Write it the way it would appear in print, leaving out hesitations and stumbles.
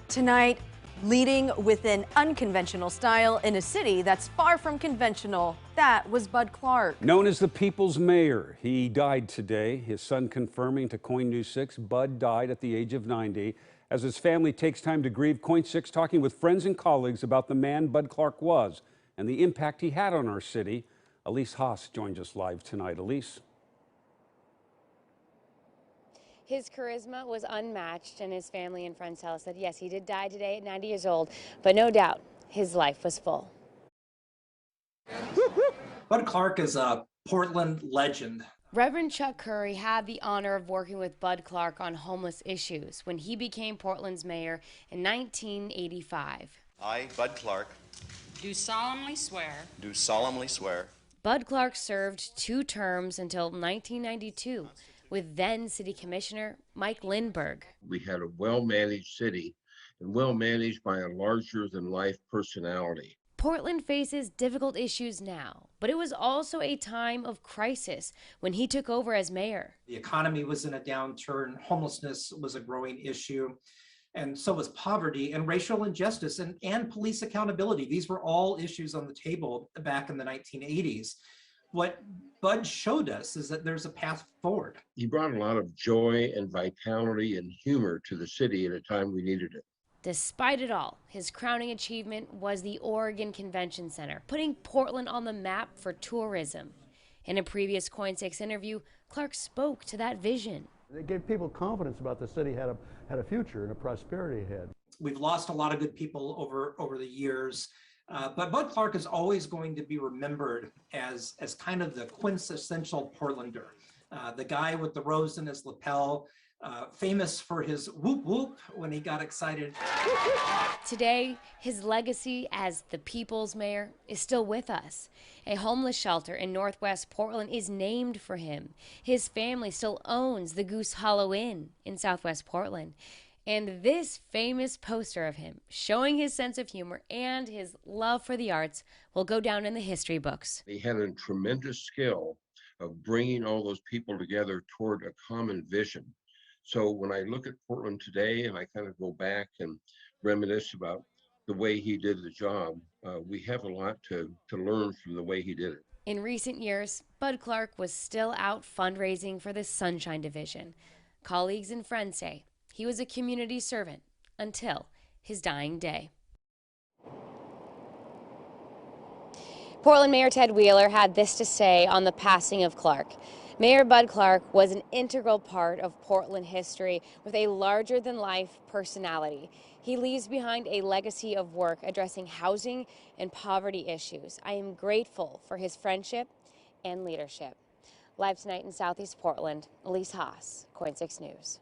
Tonight, leading with an unconventional style in a city that's far from conventional. That was Bud Clark. Known as the People's Mayor, he died today. His son confirming to KOIN News 6, Bud died at the age of 90. As his family takes time to grieve, KOIN 6 talking with friends and colleagues about the man Bud Clark was and the impact he had on our city. Elise Haas joins us live tonight. Elise. His charisma was unmatched, and his family and friends tell us that, yes, he did die today at 90 years old, but no doubt his life was full. Bud Clark is a Portland legend. Reverend Chuck Curry had the honor of working with Bud Clark on homeless issues when he became Portland's mayor in 1985. I, Bud Clark, do solemnly swear. do solemnly swear. Bud Clark served 2 terms until 1992 with then City Commissioner Mike Lindberg. We had a well-managed city and well-managed by a larger-than-life personality. Portland faces difficult issues now, but it was also a time of crisis when he took over as mayor. The economy was in a downturn, homelessness was a growing issue, and so was poverty and racial injustice and police accountability. These were all issues on the table back in the 1980s. What Bud showed us is that there's a path forward. He brought a lot of joy and vitality and humor to the city at a time we needed it. Despite it all, his crowning achievement was the Oregon Convention Center, putting Portland on the map for tourism. In a previous KOIN 6 interview, Clark spoke to that vision. It gave people confidence about the city had a future and a prosperity ahead. We've lost a lot of good people over the years, but Bud Clark is always going to be remembered as kind of the quintessential Portlander, the guy with the rose in his lapel, famous for his whoop whoop when he got excited. Today, his legacy as the people's mayor is still with us. A homeless shelter in Northwest Portland is named for him. His family still owns the Goose Hollow Inn in Southwest Portland. And this famous poster of him showing his sense of humor and his love for the arts will go down in the history books. He had a tremendous skill of bringing all those people together toward a common vision. So when I look at Portland today and I kind of go back and reminisce about the way he did the job, we have a lot to learn from the way he did it. In recent years, Bud Clark was still out fundraising for the Sunshine Division. Colleagues and friends say he was a community servant until his dying day. Portland Mayor Ted Wheeler had this to say on the passing of Clark. Mayor Bud Clark was an integral part of Portland history with a larger-than-life personality. He leaves behind a legacy of work addressing housing and poverty issues. I am grateful for his friendship and leadership. Live tonight in Southeast Portland, Elise Haas, KOIN 6 News.